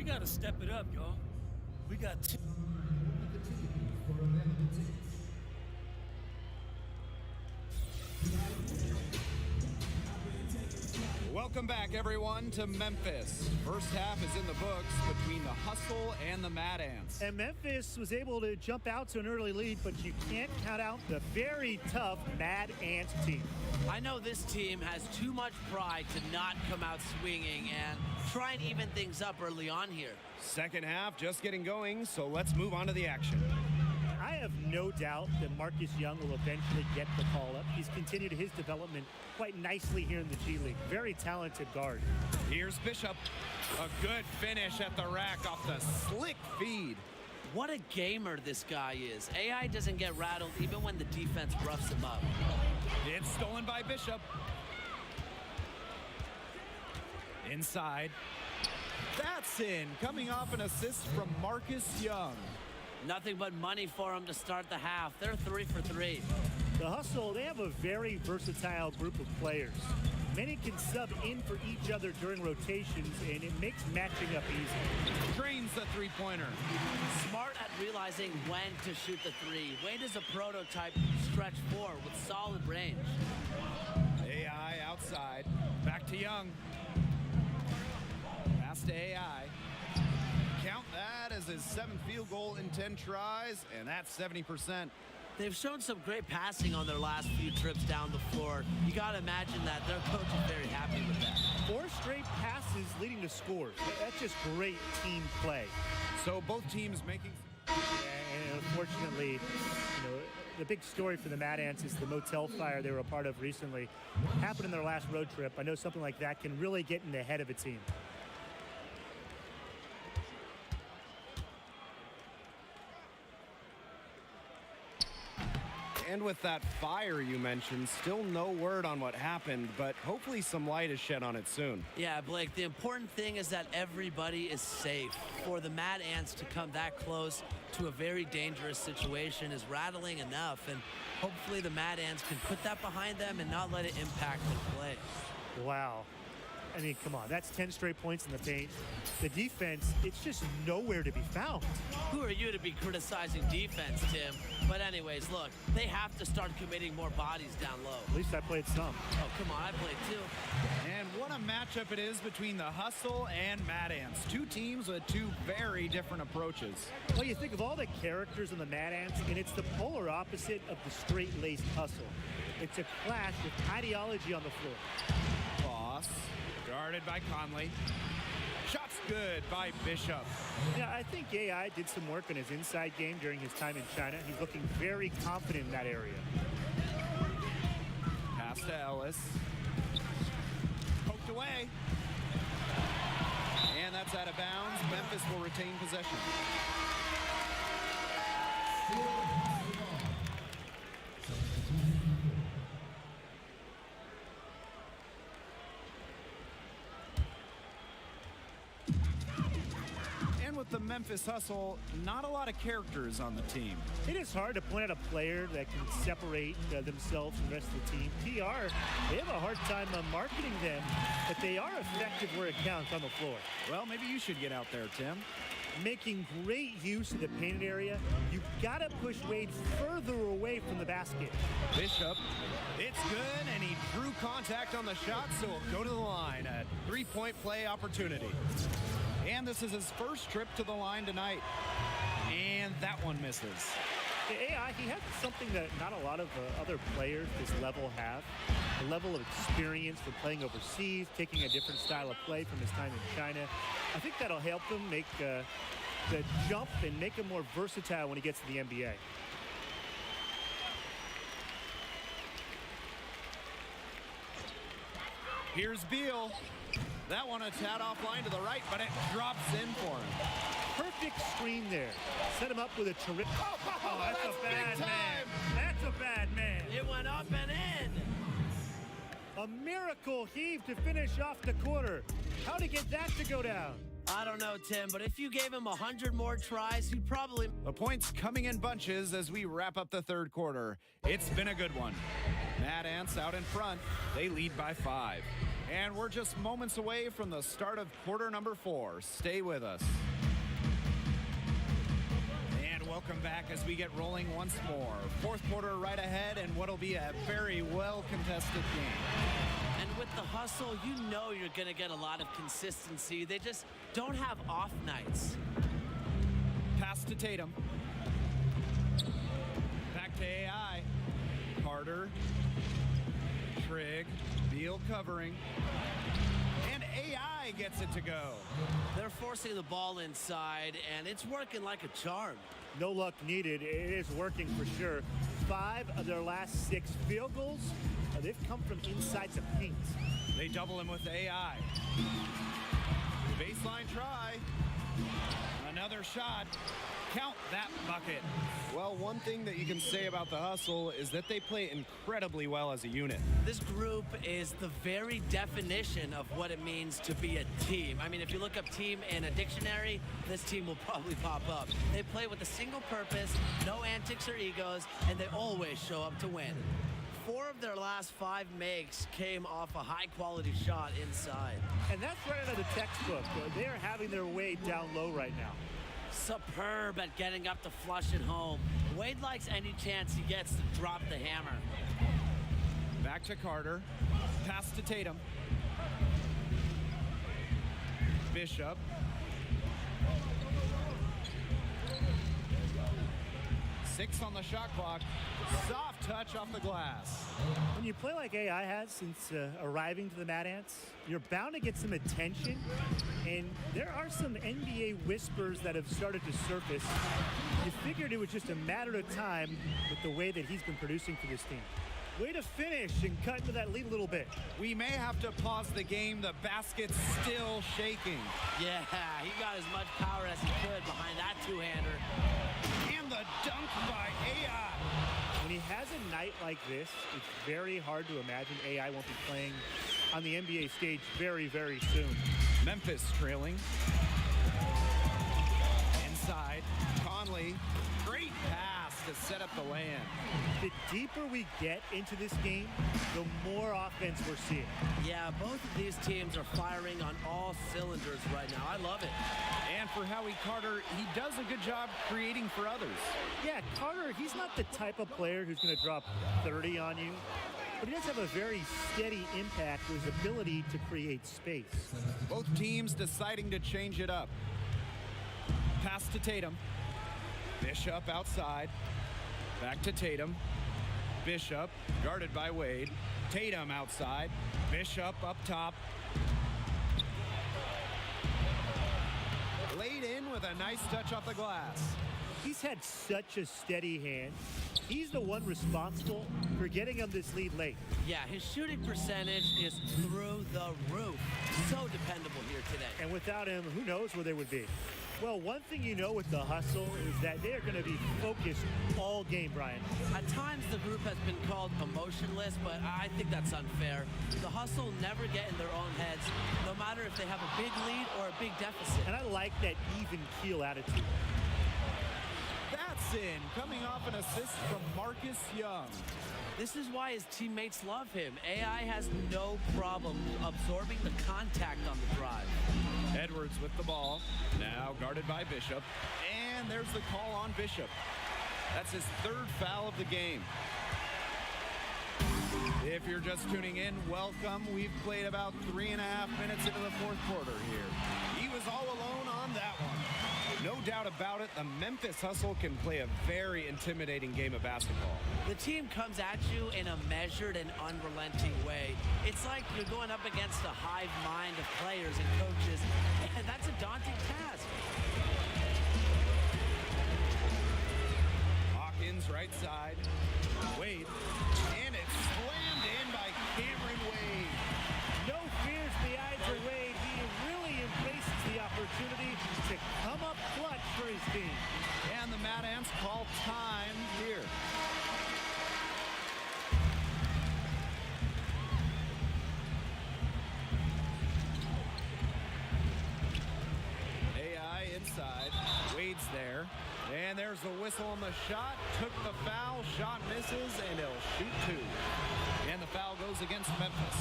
gotta step it up, y'all. We got Welcome back, everyone, to Memphis. First half is in the books between the Hustle and the Mad Ants. And Memphis was able to jump out to an early lead, but you can't count out the very tough Mad Ants team. I know this team has too much pride to not come out swinging and try and even things up early on here. Second half just getting going, so let's move on to the action. I have no doubt that Marcus Young will eventually get the call up. He's continued his development quite nicely here in the G League. Very talented guard. Here's Bishop. A good finish at the rack off the slick feed. What a gamer this guy is. AI doesn't get rattled even when the defense roughs him up. It's stolen by Bishop. Inside. That's in, coming off an assist from Marcus Young. Nothing but money for him to start the half. They're 3 for 3. The Hustle, they have a very versatile group of players. Many can sub in for each other during rotations, and it makes matching up easy. Drains the three-pointer. Smart at realizing when to shoot the three. Wade is a prototype stretch four with solid range. AI outside. Back to Young. Pass to AI. Count that as his 7th field goal in 10 tries, and that's 70%. They've shown some great passing on their last few trips down the floor. You got to imagine that their coach is very happy with that. 4 straight passes leading to scores. That's just great team play. So both teams making... And unfortunately, the big story for the Mad Ants is the motel fire they were a part of recently. Happened in their last road trip. I know something like that can really get in the head of a team. And with that fire you mentioned, still no word on what happened, but hopefully some light is shed on it soon. Yeah, Blake, the important thing is that everybody is safe. For the Mad Ants to come that close to a very dangerous situation is rattling enough, and hopefully the Mad Ants can put that behind them and not let it impact their play. Wow. I mean, come on, that's 10 straight points in the paint. The defense, it's just nowhere to be found. Who are you to be criticizing defense, Tim? But anyways, look, they have to start committing more bodies down low. At least I played some. Oh, come on, I played too. And what a matchup it is between the Hustle and Mad Ants. Two teams with two very different approaches. Well, you think of all the characters in the Mad Ants, and it's the polar opposite of the straight-laced Hustle. It's a clash with ideology on the floor. Boss, guarded by Conley. Shot's good by Bishop. Yeah, I think AI did some work on his inside game during his time in China. He's looking very confident in that area. Pass to Ellis. Poked away. And that's out of bounds. Memphis will retain possession. With the Memphis Hustle, not a lot of characters on the team. It is hard to point out a player that can separate themselves from the rest of the team. TR, they have a hard time marketing them, but they are effective where it counts on the floor. Well, maybe you should get out there, Tim. Making great use of the painted area, you've got to push Wade further away from the basket. Bishop, it's good, and he drew contact on the shot, so he'll go to the line. A three-point play opportunity. And this is his first trip to the line tonight. And that one misses. The AI, he has something that not a lot of other players this level have. The level of experience for playing overseas, taking a different style of play from his time in China. I think that'll help him make the jump and make him more versatile when he gets to the NBA. Here's Beal. That one a tad offline to the right, but it drops in for him. Perfect screen there. Set him up with a terrific... Oh, that's a bad man. That's a bad man. It went up and in. A miracle heave to finish off the quarter. How to get that to go down? I don't know, Tim, but if you gave him 100 more tries, he'd probably... The points coming in bunches as we wrap up the third quarter. It's been a good one. Mad Ants out in front. They lead by 5. And we're just moments away from the start of quarter number 4. Stay with us. And welcome back as we get rolling once more. Fourth quarter right ahead, and what'll be a very well-contested game. And with the hustle, you know you're going to get a lot of consistency. They just don't have off nights. Pass to Tatum. Back to AI. Carter. Trigg. Beal covering. And AI gets it to go. They're forcing the ball inside, and it's working like a charm. No luck needed. It is working for sure. 5 of their last 6 field goals, they've come from inside the paint. They double him with AI. Baseline try. Another shot. Count that bucket. Well, one thing that you can say about the hustle is that they play incredibly well as a unit. This group is the very definition of what it means to be a team. I mean, if you look up team in a dictionary, this team will probably pop up. They play with a single purpose, no antics or egos, and they always show up to win. 4 of their last 5 makes came off a high-quality shot inside. And that's right out of the textbook. They are having their way down low right now. Superb at getting up to flush it home. Wade likes any chance he gets to drop the hammer. Back to Carter. Pass to Tatum. Bishop. Six on the shot clock. Soft touch off the glass. When you play like AI has since arriving to the Mad Ants, you're bound to get some attention, and there are some NBA whispers that have started to surface. You figured it was just a matter of time with the way that he's been producing for this team. Way to finish and cut into that lead a little bit. We may have to pause the game. The basket's still shaking. Yeah, he got as much power as he could behind that two-hander. And the dunk by AI. When he has a night like this, it's very hard to imagine AI won't be playing on the NBA stage very, very soon. Memphis trailing. Inside, Conley. Great pass to set up the land. The deeper we get into this game, the more offense we're seeing. Yeah, both of these teams are firing on all cylinders right now. I love it. And for Howie Carter, he does a good job creating for others. Yeah, Carter, he's not the type of player who's going to drop 30 on you, but he does have a very steady impact with his ability to create space. Both teams deciding to change it up. Pass to Tatum. Bishop outside. Back to Tatum. Bishop guarded by Wade. Tatum outside. Bishop up top. Laid in with a nice touch off the glass. He's had such a steady hand. He's the one responsible for getting him this lead late. Yeah, his shooting percentage is through the roof. So dependable here today. And without him, who knows where they would be. Well, one thing you know with the hustle is that they are going to be focused all game, Brian. At times, the group has been called emotionless, but I think that's unfair. The hustle never get in their own heads, no matter if they have a big lead or a big deficit. And I like that even keel attitude. That's in, coming off an assist from Marcus Young. This is why his teammates love him. AI has no problem absorbing the contact on the drive. Edwards with the ball, now guarded by Bishop. And there's the call on Bishop. That's his 3rd foul of the game. If you're just tuning in, welcome. We've played about 3.5 minutes into the 4th quarter here. He was all alone on that one. No doubt about it, the Memphis Hustle can play a very intimidating game of basketball. The team comes at you in a measured and unrelenting way. It's like you're going up against a hive mind of players and coaches, and that's a daunting task. Hawkins right side. Wade. And it's slammed in by Cameron Wade. No fears in the eyes of Wade. He really embraces the opportunity to come up clutch for his team. And the Mad Ants call time here. AI inside. Wade's there. And there's the whistle on the shot. Took the foul. Shot misses, and he'll shoot 2. And the foul goes against Memphis.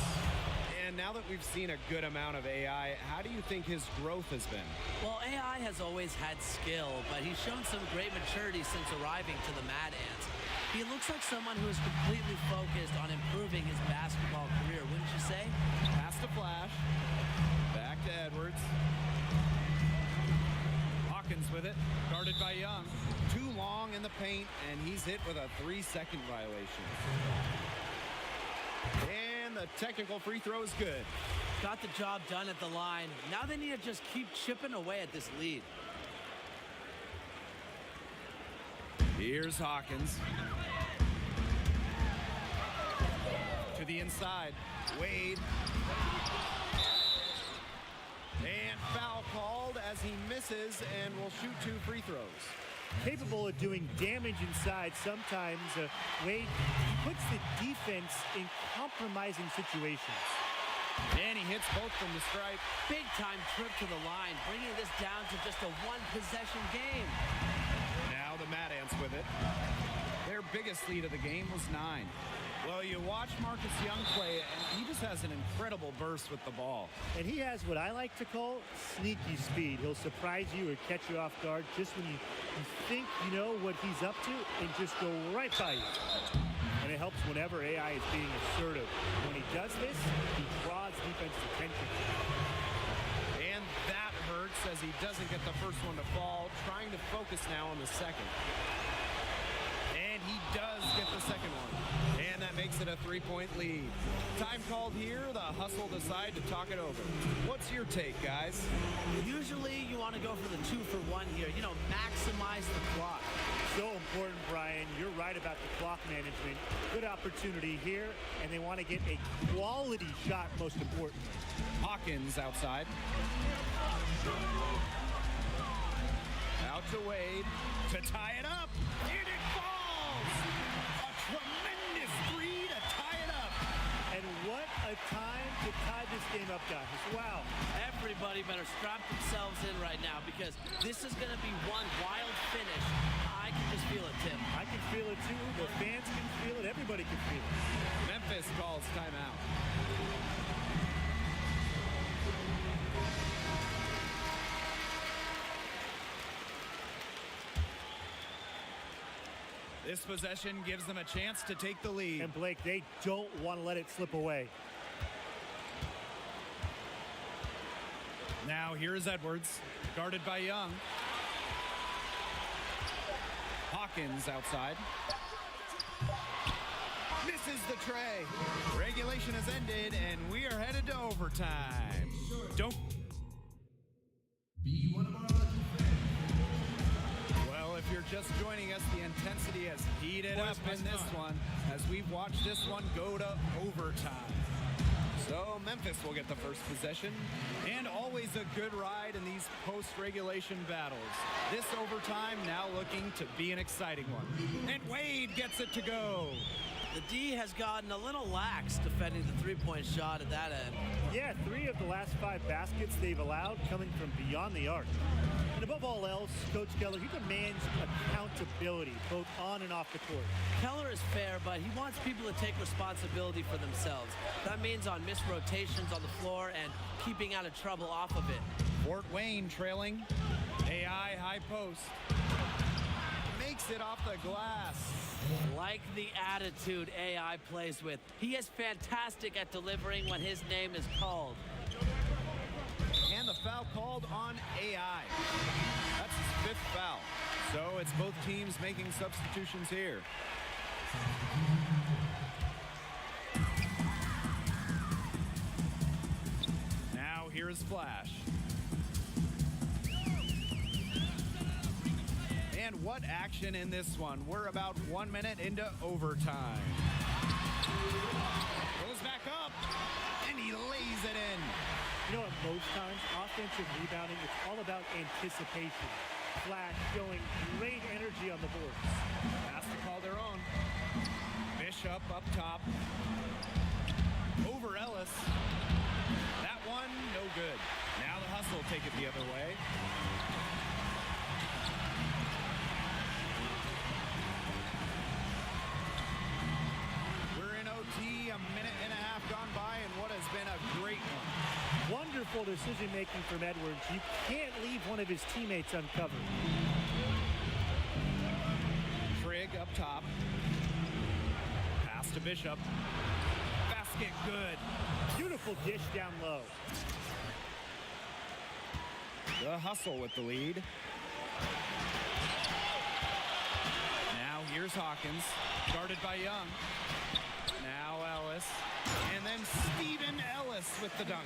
And now that we've seen a good amount of AI, how do you think his growth has been? Well, AI has always had skill, but he's shown some great maturity since arriving to the Mad Ants. He looks like someone who is completely focused on improving his basketball career, wouldn't you say? Pass to Flash. Back to Edwards. Hawkins with it, guarded by Young. Too long in the paint, and he's hit with a 3-second violation. And the technical free throw is good. Got the job done at the line. Now they need to just keep chipping away at this lead. Here's Hawkins. To the inside. Wade. And foul called as he misses and will shoot 2 free throws. Capable of doing damage inside sometimes. Wade puts the defense in compromising situations. And he hits both from the stripe. Big time trip to the line, bringing this down to just a 1-possession game. Now the Mad Ants with it. Their biggest lead of the game was 9. Well, you watch Marcus Young play, and he just has an incredible burst with the ball. And he has what I like to call sneaky speed. He'll surprise you or catch you off guard just when you think you know what he's up to and just go right by you. And it helps whenever AI is being assertive. When he does this, he draws defense's attention. And that hurts as he doesn't get the first one to fall, trying to focus now on the second. And he does get the second one. And that makes it a 3-point lead. Time called here. The Hustle decide to talk it over. What's your take, guys? Usually you want to go for the 2-for-1 here. You know, maximize the clock. So important, Brian. You're right about the clock management. Good opportunity here, and they want to get a quality shot, most important. Hawkins outside. Out to Wade to tie it up. And it falls! A tremendous 3 to tie it up. And what a time to tie this game up, guys. Wow. Everybody better strap themselves in right now because this is going to be one wild finish. I can just feel it, Tim. I can feel it too. The fans can feel it. Everybody can feel it. Memphis calls timeout. This possession gives them a chance to take the lead. And Blake, they don't want to let it slip away. Now here is Edwards, guarded by Young. Hawkins outside. Misses the tray. Regulation has ended, and we are headed to overtime. Don't Be one of our lucky fans. Well, if you're just joining us, the intensity has heated up in this one as we've watched this one go to overtime. So Memphis will get the first possession, and always a good ride in these post-regulation battles. This overtime now looking to be an exciting one. And Wade gets it to go. The D has gotten a little lax defending the three-point shot at that end. Yeah, 3 of the last 5 baskets they've allowed coming from beyond the arc. And above all else, Coach Keller, he demands accountability, both on and off the court. Keller is fair, but he wants people to take responsibility for themselves. That means on missed rotations on the floor and keeping out of trouble off of it. Fort Wayne trailing. AI high post. Makes it off the glass. Like the attitude AI plays with. He is fantastic at delivering when his name is called. And the foul called on AI. That's his 5th foul. So it's both teams making substitutions here. Now here is Flash. And what action in this one. We're about 1 minute into overtime. Goes back up, and he lays it in. You know what, most times, offensive rebounding, it's all about anticipation. Flash showing great energy on the boards. Has to call their own. Bishop up top. Over Ellis. That one, no good. Now the Hustle take it the other way. We're in OT, a minute and a half gone by, and what has been a great Wonderful decision-making from Edwards. You can't leave one of his teammates uncovered. Trigg up top. Pass to Bishop. Basket good. Beautiful dish down low. The hustle with the lead. Now here's Hawkins, guarded by Young. Now Ellis, and then Steven Ellis with the dunk.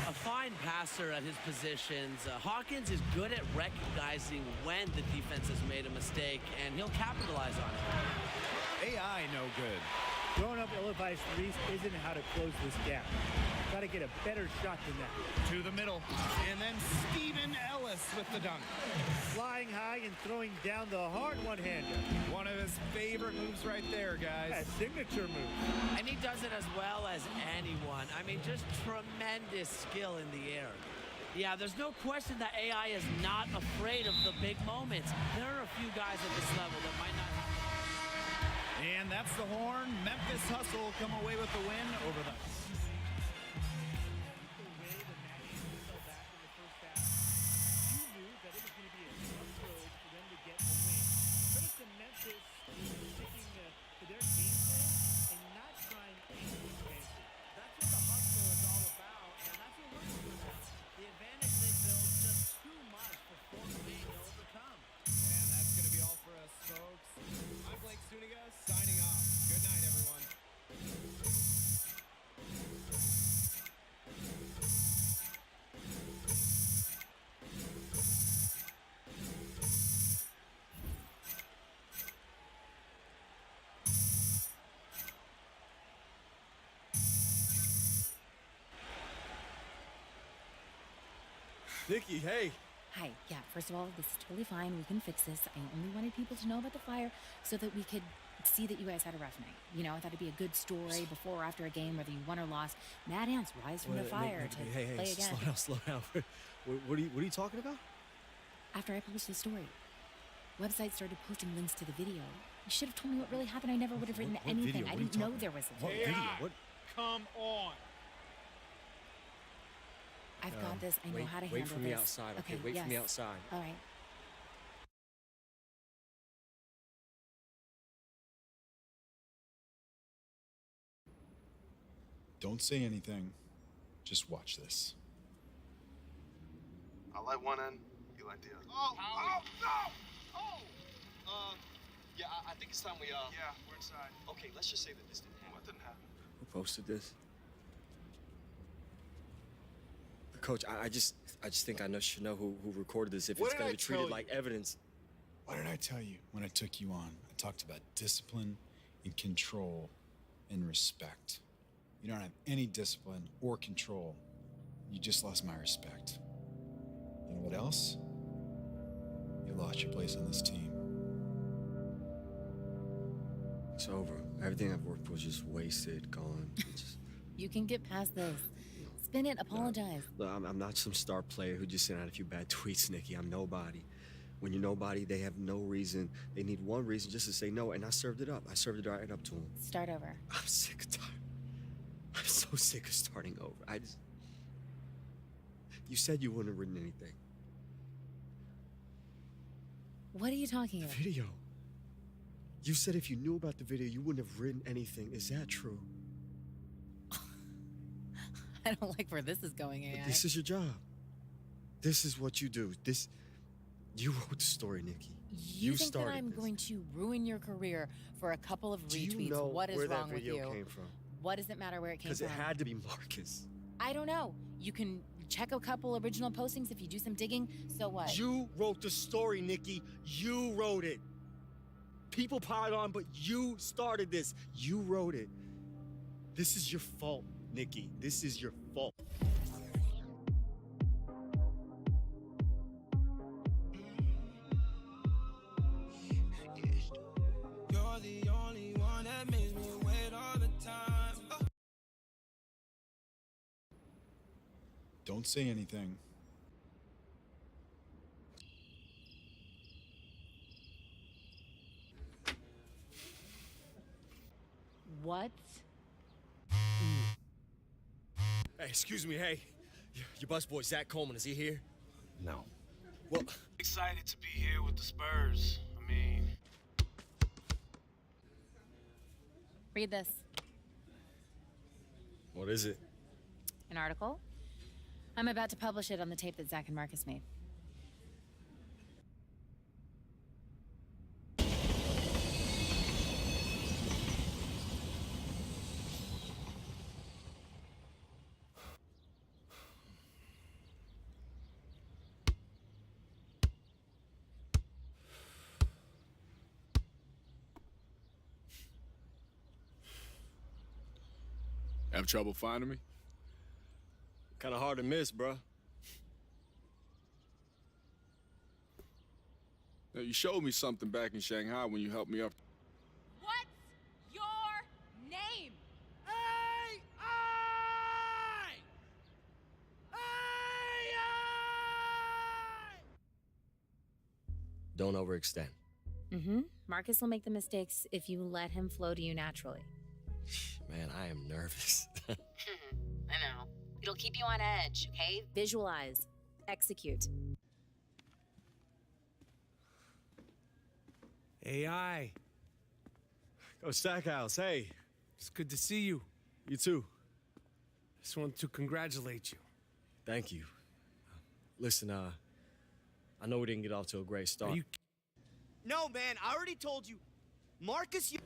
A fine passer at his positions. Hawkins is good at recognizing when the defense has made a mistake, and he'll capitalize on it. AI no good. Throwing up ill-advised threes isn't how to close this gap. Got to get a better shot than that. To the middle, and then Steven Ellis with the dunk. Flying high and throwing down the hard one-hander. One of his favorite moves right there, guys. A signature move. And he does it as well as anyone. I mean, just tremendous skill in the air. Yeah, there's no question that AI is not afraid of the big moments. There are a few guys at this level that might not have. And that's the horn. Memphis Hustle come away with the win over the... Signing off. Good night, everyone. Nikki, hey. Hi, yeah, first of all, this is totally fine. We can fix this. I only wanted people to know about the fire so that we could see that you guys had a rough night. You know, I thought it'd be a good story before or after a game, whether you won or lost. Mad Ants rise from the fire to play again. Slow down. What are you talking about? After I published the story, websites started posting links to the video. You should have told me what really happened. I never would have written What anything. video? I What are you didn't know talking there was a What video. video? What? Come on. I've got this. I know how to handle Wait for this. me outside, okay? Wait for me yes. outside. All right. Don't say anything. Just watch this. I light one end, you light the other. Oh, no! Oh! Yeah, I think it's time we, Yeah, we're inside. Okay, let's just say that this didn't happen. What didn't happen? Who posted this? Coach, I just think I should know who recorded this if What it's did going I to be treated tell like evidence. What did I tell you when I took you on? I talked about discipline and control and respect. You don't have any discipline or control. You just lost my respect. You know what else? You lost your place on this team. It's over. Everything I've worked for was just wasted, gone. You can get past this. Spin it, apologize. Look, I'm not some star player who just sent out a few bad tweets, Nikki. I'm nobody. When you're nobody, they have no reason. They need one reason just to say no, and I served it up. I served it right up to them. Start over. I'm sick of tired. I'm so sick of starting over. You said you wouldn't have written anything. What are you talking about? Video. You said if you knew about the video, you wouldn't have written anything. Is that true? I don't like where this is going, AI. This is your job. This is what you do. You wrote the story, Nikki. You think that started I'm this. going to ruin your career for a couple of Do retweets? you know What is where wrong that with video you? came from? What does it matter where it came Because from? it had to be Marcus. I don't know. You can check a couple original postings if you do some digging. So what? You wrote the story, Nikki. You wrote it. People piled on, but you started this. You wrote it. This is your fault, Nikki. This is your fault. You're the only one that makes me wait all the time. Don't say anything. What? Hey, excuse me, hey. Your busboy, Zach Coleman, is he here? No. Well, Excited to be here with the Spurs. I mean, Read this. what is it? An article. I'm about to publish it on the tape that Zach and Marcus made. Have trouble finding me? Kind of hard to miss, bruh. Now, you showed me something back in Shanghai when you helped me up. What's your name? Don't overextend. Mm-hmm. Marcus will make the mistakes if you let him flow to you naturally. Man, I am nervous. I know. It'll keep you on edge, okay? Visualize. Execute. AI, Go Stackhouse, hey. it's good to see you. You too. Just want to congratulate you. Thank you. Listen, I know we didn't get off to a great start. Are you No, man, I already told you. Marcus, you...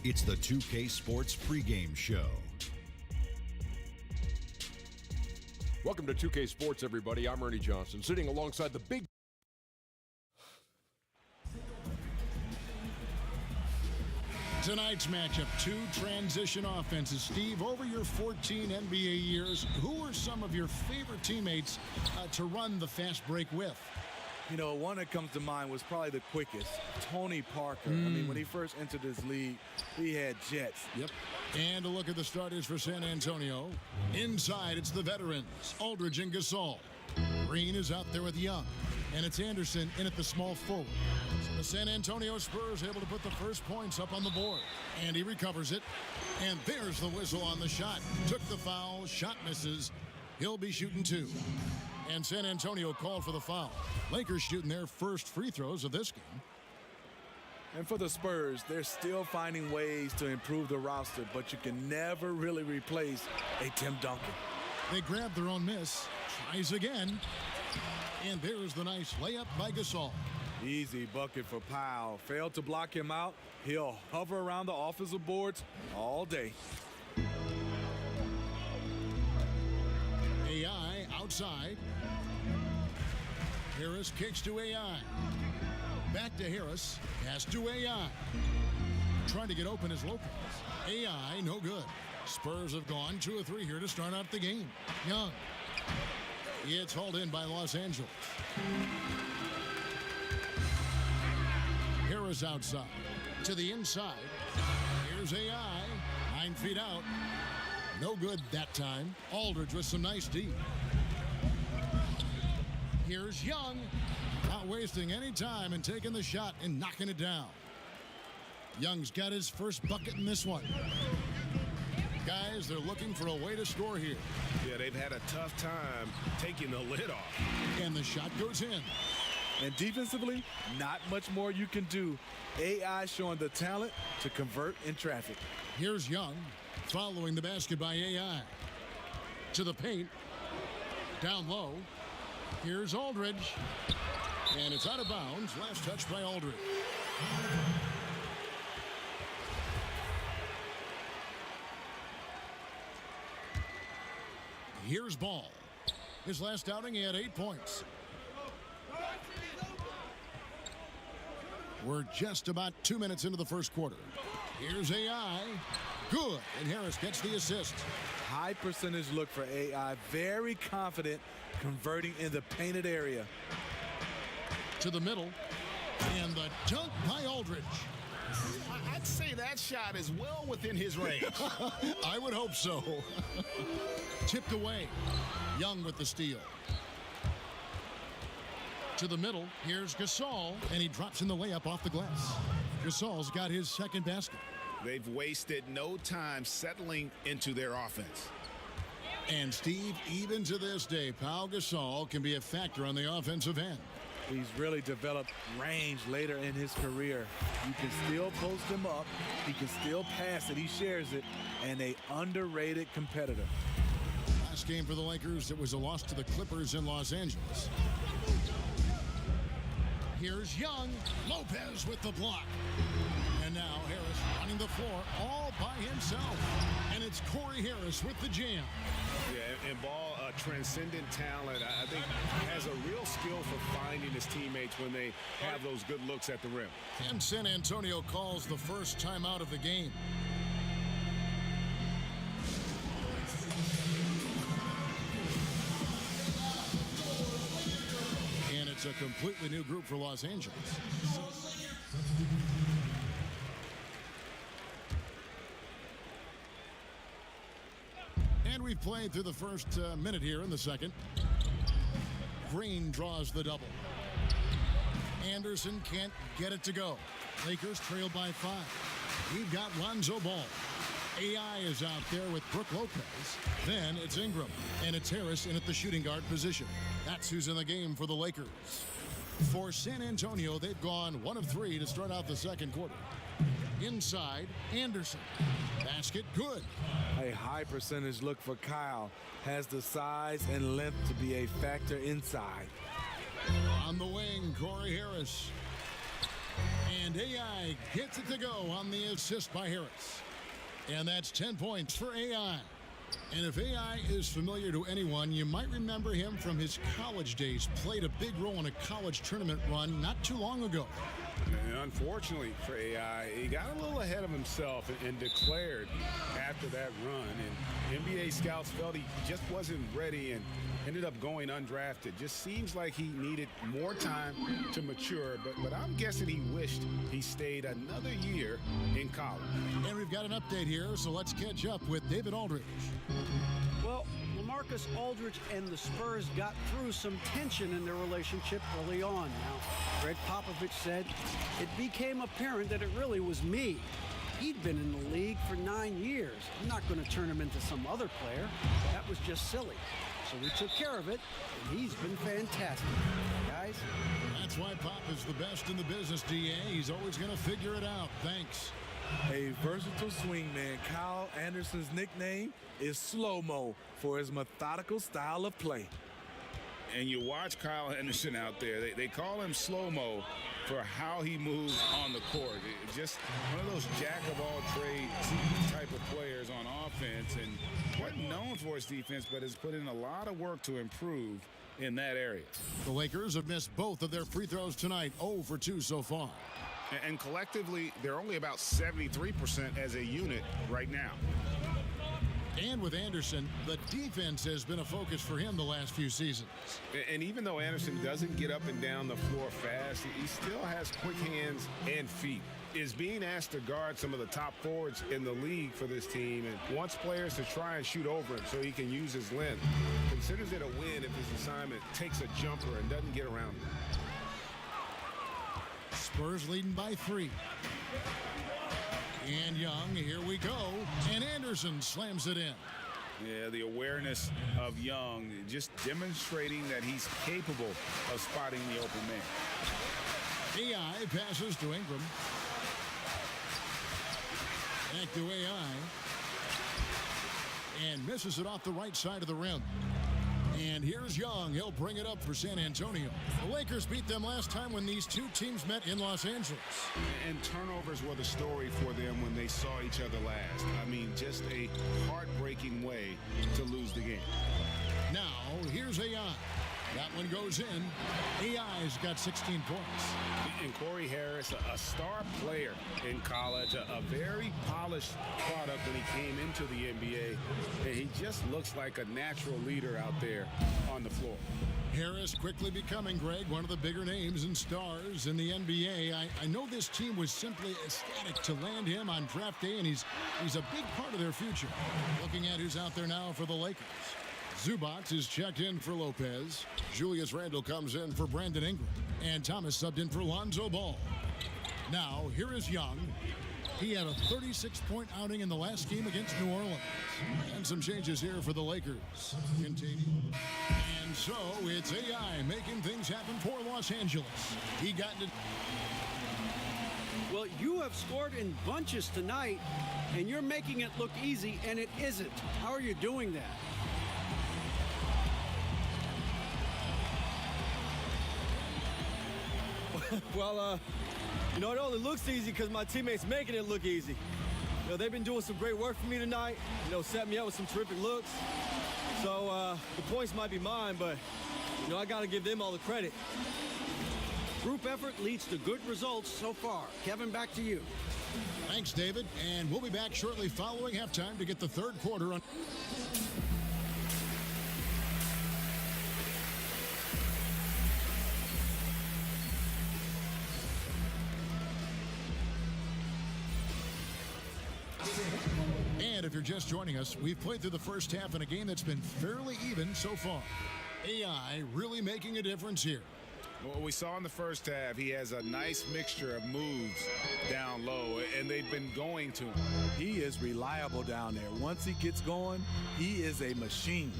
It's the 2K Sports pregame show. Welcome to 2K Sports, everybody. I'm Ernie Johnson, sitting alongside the big... Tonight's matchup, two transition offenses. Steve, over your 14 NBA years, who are some of your favorite teammates to run the fast break with? You know, one that comes to mind was probably the quickest, Tony Parker. I mean, when he first entered this league, he had jets. Yep. And a look at the starters for San Antonio. Inside, it's the veterans, Aldridge and Gasol. Green is out there with Young. And it's Anderson in at the small forward. The San Antonio Spurs able to put the first points up on the board. And he recovers it. And there's the whistle on the shot. Took the foul, shot misses. He'll be shooting two. And San Antonio called for the foul. Lakers shooting their first free throws of this game. And for the Spurs, they're still finding ways to improve the roster, but you can never really replace a Tim Duncan. They grab their own miss. Tries again. And there's the nice layup by Gasol. Easy bucket for Powell. Failed to block him out. He'll hover around the offensive boards all day. AI outside. Harris kicks to AI. Back to Harris. Pass to AI. Trying to get open is Lopez. AI, no good. Spurs have gone 2 of 3 here to start out the game. Young. It's hauled in by Los Angeles. Harris outside. To the inside. Here's AI. 9 feet out. No good that time. Aldridge with some nice D. Here's Young. Not wasting any time and taking the shot and knocking it down. Young's got his first bucket in this one. Guys, they're looking for a way to score here. Yeah, they've had a tough time taking the lid off. And the shot goes in. And defensively, not much more you can do. AI showing the talent to convert in traffic. Here's Young following the basket by AI. To the paint. Down low. Here's Aldridge. And it's out of bounds. Last touch by Aldridge. Here's Ball. His last outing, he had 8 points. We're just about 2 minutes into the first quarter. Here's AI. Good. And Harris gets the assist. High percentage look for AI. Very confident converting in the painted area. To the middle. And the dunk by Aldridge. I'd say that shot is well within his range. I would hope so. Tipped away. Young with the steal. To the middle. Here's Gasol. And he drops in the layup off the glass. Gasol's got his second basket. They've wasted no time settling into their offense. And Steve, even to this day, Pau Gasol can be a factor on the offensive end. He's really developed range later in his career. You can still post him up. He can still pass it. He shares it. And an underrated competitor. Last game for the Lakers, it was a loss to the Clippers in Los Angeles. Here's Young. Lopez with the block. And now Harris running the floor all by himself. And it's Corey Harris with the jam. Yeah, and Ball, a transcendent talent. I think has a real skill for finding his teammates when they have those good looks at the rim. And San Antonio calls the first timeout of the game. And it's a completely new group for Los Angeles. And we've played through the first minute here in the second. Green draws the double. Anderson can't get it to go. Lakers trail by 5. We've got Lonzo Ball. AI is out there with Brook Lopez. Then it's Ingram. And it's Harris in at the shooting guard position. That's who's in the game for the Lakers. For San Antonio, they've gone 1 of 3 to start out the second quarter. Inside, Anderson. Basket good. A high percentage look for Kyle. Has the size and length to be a factor inside. On the wing, Corey Harris. And AI gets it to go on the assist by Harris. And that's 10 points for AI. And if AI is familiar to anyone, you might remember him from his college days. Played a big role in a college tournament run not too long ago. And unfortunately for AI, he got a little ahead of himself and declared after that run. And NBA scouts felt he just wasn't ready and ended up going undrafted. Just seems like he needed more time to mature, but I'm guessing he wished he stayed another year in college. And we've got an update here, so let's catch up with David Aldridge. Well, LaMarcus Aldridge and the Spurs got through some tension in their relationship early on. Now, Greg Popovich said it became apparent that it really was me. He'd been in the league for 9 years. I'm not going to turn him into some other player. That was just silly. So we took care of it, and he's been fantastic. Guys? That's why Pop is the best in the business, DA. He's always going to figure it out. Thanks. A versatile swingman, Kyle Anderson's nickname is Slow-Mo for his methodical style of play. And you watch Kyle Anderson out there. They call him Slow-Mo for how he moves on the court. It's just one of those jack-of-all-trades type of players on offense, and wasn't known for his defense, but has put in a lot of work to improve in that area. The Lakers have missed both of their free throws tonight, 0 for 2 so far. And collectively, they're only about 73% as a unit right now. And with Anderson, the defense has been a focus for him the last few seasons. And even though Anderson doesn't get up and down the floor fast, he still has quick hands and feet. Is being asked to guard some of the top forwards in the league for this team and wants players to try and shoot over him so he can use his length. Considers it a win if his assignment takes a jumper and doesn't get around him. Spurs leading by 3. And Young, here we go. And Anderson slams it in. Yeah, the awareness of Young, just demonstrating that he's capable of spotting the open man. AI passes to Ingram. Back to AI. And misses it off the right side of the rim. And here's Young. He'll bring it up for San Antonio. The Lakers beat them last time when these two teams met in Los Angeles. And turnovers were the story for them when they saw each other last. I mean, just a heartbreaking way to lose the game. Now, here's AI. That one goes in. AI's got 16 points. And Corey Harris, a star player in college, a very polished product when he came into the NBA. And he just looks like a natural leader out there on the floor. Harris quickly becoming, Greg, one of the bigger names and stars in the NBA. I know this team was simply ecstatic to land him on draft day, and he's a big part of their future. Looking at who's out there now for the Lakers. Zubac is checked in for Lopez. Julius Randle comes in for Brandon Ingram. And Thomas subbed in for Lonzo Ball. Now, here is Young. He had a 36-point outing in the last game against New Orleans. And some changes here for the Lakers. Continuing. And so, it's AI making things happen for Los Angeles. He got into... Well, you have scored in bunches tonight, and you're making it look easy, and it isn't. How are you doing that? Well, it only looks easy because my teammates making it look easy. They've been doing some great work for me tonight. Set me up with some terrific looks. So the points might be mine, but I got to give them all the credit. Group effort leads to good results so far. Kevin, back to you. Thanks, David. And we'll be back shortly following halftime to get the third quarter on. And if you're just joining us, we've played through the first half in a game that's been fairly even so far. AI really making a difference here. Well, we saw in the first half, he has a nice mixture of moves down low, and they've been going to him. He is reliable down there. Once he gets going, he is a machine.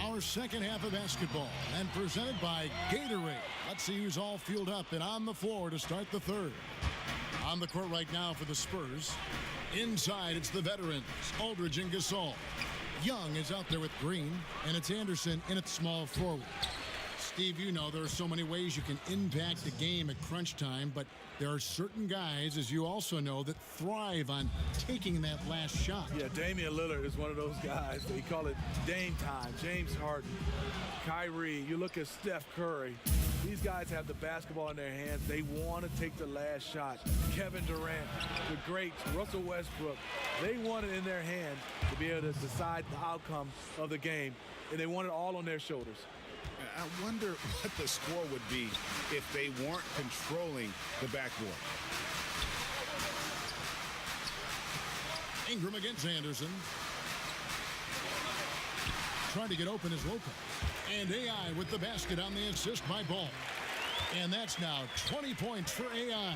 Our second half of basketball, and presented by Gatorade. Let's see who's all fueled up and on the floor to start the third. On the court right now for the Spurs. Inside, it's the veterans, Aldridge and Gasol. Young is out there with Green, and it's Anderson in at small forward. Steve, there are so many ways you can impact the game at crunch time, but there are certain guys, as you also know, that thrive on taking that last shot. Yeah, Damian Lillard is one of those guys. They call it Dame time. James Harden, Kyrie, you look at Steph Curry. These guys have the basketball in their hands. They want to take the last shot. Kevin Durant, the greats, Russell Westbrook, they want it in their hands to be able to decide the outcome of the game, and they want it all on their shoulders. I wonder what the score would be if they weren't controlling the backboard. Ingram against Anderson. Trying to get open is Lopez. And AI with the basket on the assist by Ball. And that's now 20 points for AI.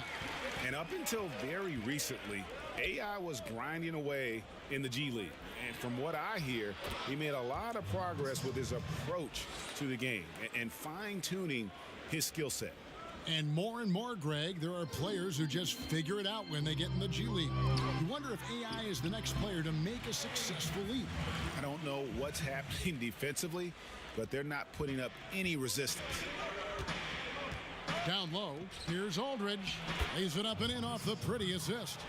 And up until very recently, AI was grinding away in the G League. And from what I hear, he made a lot of progress with his approach to the game and fine-tuning his skill set. And more, Greg, there are players who just figure it out when they get in the G League. You wonder if AI is the next player to make a successful leap. I don't know what's happening defensively, but they're not putting up any resistance. Down low, here's Aldridge. Lays it up and in off the pretty assist.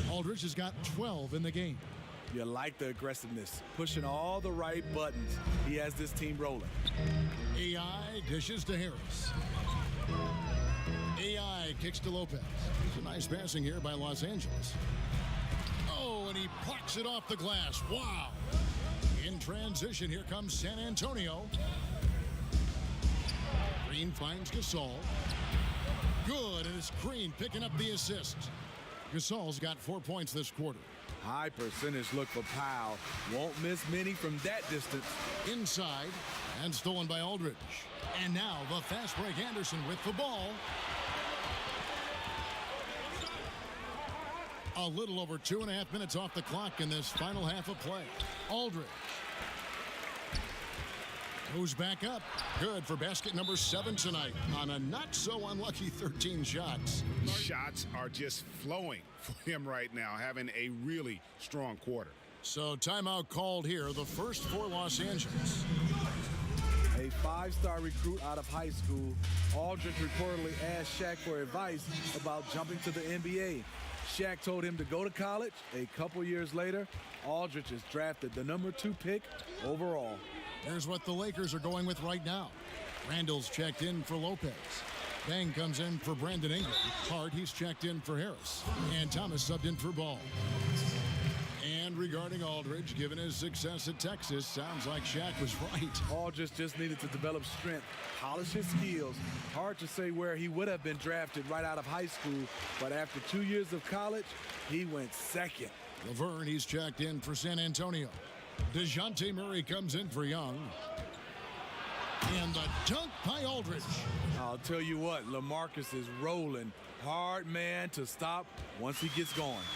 Aldridge has got 12 in the game. You like the aggressiveness, pushing all the right buttons. He has this team rolling. AI dishes to Harris. AI kicks to Lopez. It's a nice passing here by Los Angeles. Oh, and he plucks it off the glass. Wow. In transition, here comes San Antonio. Green finds Gasol. Good, and it's Green picking up the assist. Gasol's got 4 points this quarter. High percentage look for Powell. Won't miss many from that distance. Inside, and stolen by Aldridge. And now the fast break Anderson with the ball. A little over 2.5 minutes off the clock in this final half of play. Aldridge goes back up. Good for basket number 7 tonight on a not so unlucky 13 shots. Shots are just flowing for him right now, having a really strong quarter. So timeout called here, the first for Los Angeles. A 5-star recruit out of high school, Aldridge reportedly asked Shaq for advice about jumping to the NBA. Shaq told him to go to college. A couple years later, Aldridge is drafted the #2 pick overall. Here's what the Lakers are going with right now. Randall's checked in for Lopez. Bang comes in for Brandon Ingram. Hart, he's checked in for Harris. And Thomas subbed in for Ball. And regarding Aldridge, given his success at Texas, sounds like Shaq was right. Aldridge just needed to develop strength, polish his skills. Hard to say where he would have been drafted right out of high school, but after 2 years of college, he went second. Laverne, he's checked in for San Antonio. DeJounte Murray comes in for Young. And the dunk by Aldridge. I'll tell you what, LaMarcus is rolling. Hard man to stop once he gets going.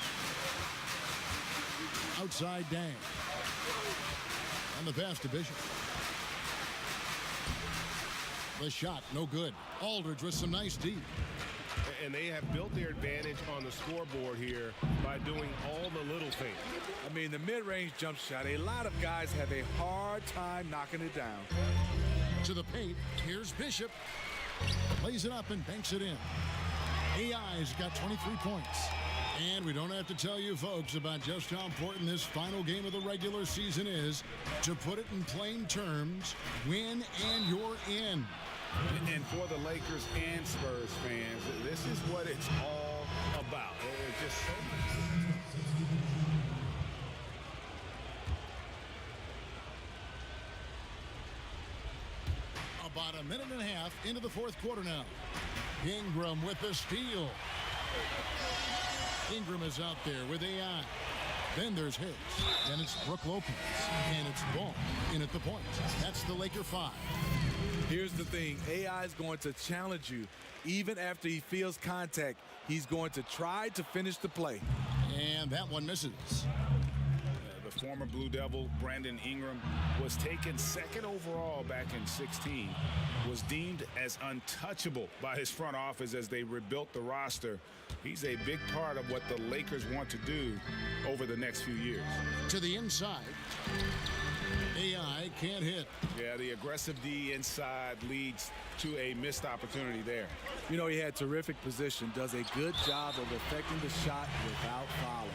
Outside Dang. And the pass to Bishop. The shot, no good. Aldridge with some nice D. And they have built their advantage on the scoreboard here by doing all the little things. I mean, the mid-range jump shot, a lot of guys have a hard time knocking it down. To the paint, here's Bishop. Plays it up and banks it in. AI's got 23 points. And we don't have to tell you folks about just how important this final game of the regular season is. To put it in plain terms, win and you're in. And for the Lakers and Spurs fans, this is what it's all about. It's just so much. About a minute and a half into the fourth quarter now. Ingram with the steal. Ingram is out there with AI. Then there's Hicks. Then it's Brook Lopez. And it's Ball in at the point. That's the Laker 5. Here's the thing. AI is going to challenge you. Even after he feels contact, he's going to try to finish the play. And that one misses. The former Blue Devil, Brandon Ingram, was taken second overall back in 2016, was deemed as untouchable by his front office as they rebuilt the roster. He's a big part of what the Lakers want to do over the next few years. To the inside. AI can't hit. Yeah, the aggressive D inside leads to a missed opportunity there. You know, he had terrific position, does a good job of affecting the shot without fouling.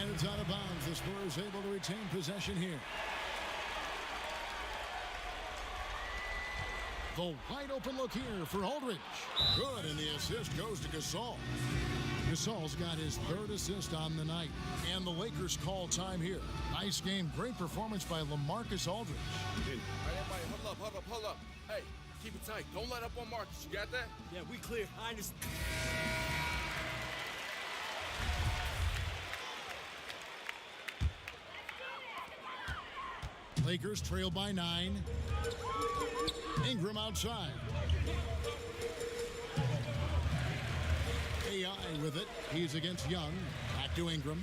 And it's out of bounds. The Spurs able to retain possession here. The wide open look here for Aldridge. Good, and the assist goes to Gasol. Gasol's got his third assist on the night. And the Lakers call time here. Nice game, great performance by LaMarcus Aldridge. Hey, everybody, hold up. Hey, keep it tight. Don't let up on Marcus. You got that? Yeah, we clear. I understand. Lakers trail by 9. Ingram outside. AI with it. He's against Young. Back to Ingram.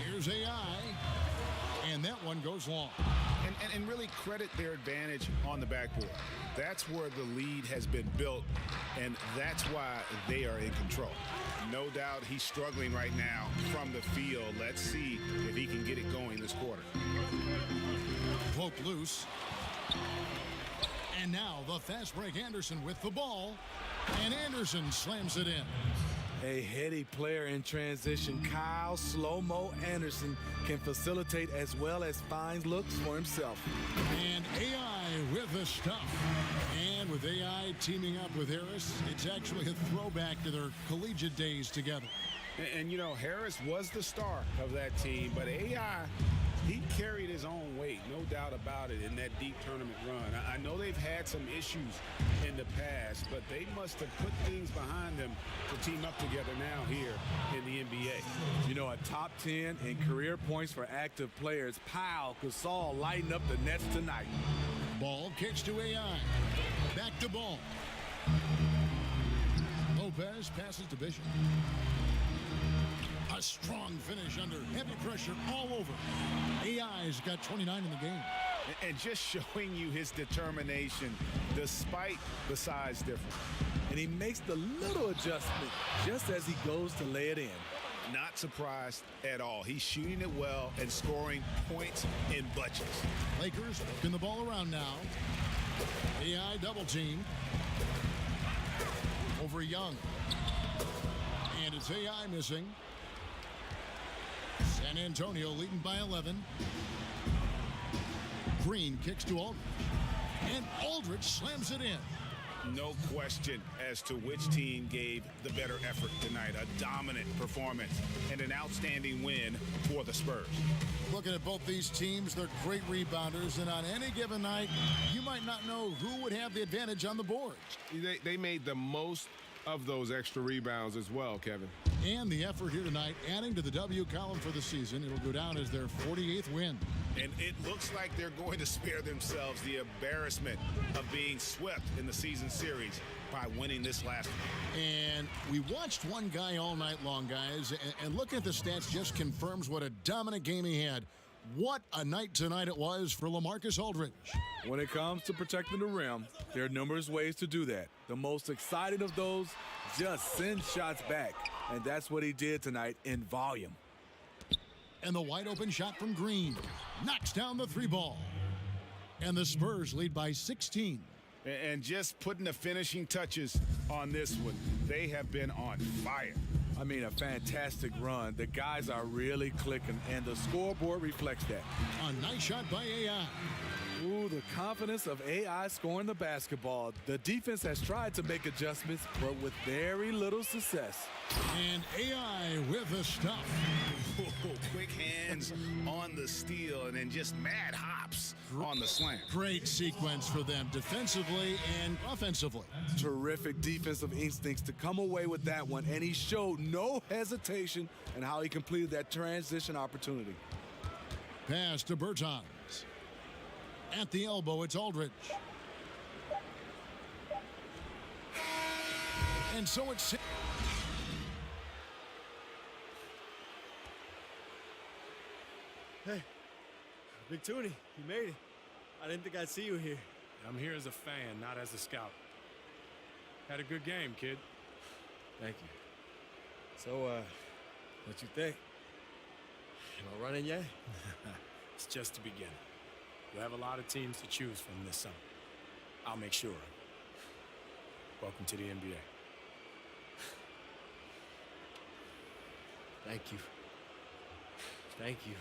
Here's AI. And that one goes long. And really credit their advantage on the backboard. That's where the lead has been built, and that's why they are in control. No doubt he's struggling right now from the field. Let's see if he can get it going this quarter. Poke loose. And now the fast break Anderson with the ball. And Anderson slams it in. A heady player in transition. Kyle Slow-Mo Anderson can facilitate as well as find looks for himself. And AI with the stuff. And with AI teaming up with Harris, it's actually a throwback to their collegiate days together. And you know, Harris was the star of that team, but AI, he carried his own weight, no doubt about it, in that deep tournament run. I know they've had some issues in the past, but they must have put things behind them to team up together now here in the NBA. You know, a top 10 in career points for active players. Powell, Gasol lighting up the Nets tonight. Ball kicks to AI. Back to Ball. Lopez passes to Bishop. A strong finish under heavy pressure all over. AI's got 29 in the game. And just showing you his determination despite the size difference. And he makes the little adjustment just as he goes to lay it in. Not surprised at all. He's shooting it well and scoring points in bunches. Lakers working the ball around now. AI double team over Young. And it's AI missing. San Antonio leading by 11. Green kicks to Aldridge. And Aldridge slams it in. No question as to which team gave the better effort tonight. A dominant performance and an outstanding win for the Spurs. Looking at both these teams, they're great rebounders, and on any given night, you might not know who would have the advantage on the boards. They made the most of those extra rebounds as well, Kevin. And the effort here tonight, adding to the W column for the season. It'll go down as their 48th win. And it looks like they're going to spare themselves the embarrassment of being swept in the season series by winning this last one. And we watched one guy all night long, guys, and looking at the stats just confirms what a dominant game he had. What a night tonight it was for LaMarcus Aldridge. When it comes to protecting the rim, there are numerous ways to do that. The most exciting of those, just send shots back. And that's what he did tonight in volume. And the wide open shot from Green knocks down the three ball. And the Spurs lead by 16. And just putting the finishing touches on this one, they have been on fire. I mean, a fantastic run. The guys are really clicking, and the scoreboard reflects that. A nice shot by AI. Ooh, the confidence of AI scoring the basketball. The defense has tried to make adjustments, but with very little success. And AI with the stuff. Quick hands on the steal, and then just mad hops on the slam. Great sequence for them defensively and offensively. Terrific defensive instincts to come away with that one, and he showed no hesitation in how he completed that transition opportunity. Pass to Bertans. At the elbow, it's Aldridge. And so it's... Hey, Big Toonie, you made it. I didn't think I'd see you here. I'm here as a fan, not as a scout. Had a good game, kid. Thank you. So, what you think? No running yet? It's just the beginning. We'll have a lot of teams to choose from this summer. I'll make sure. Welcome to the NBA. Thank you. Thank you.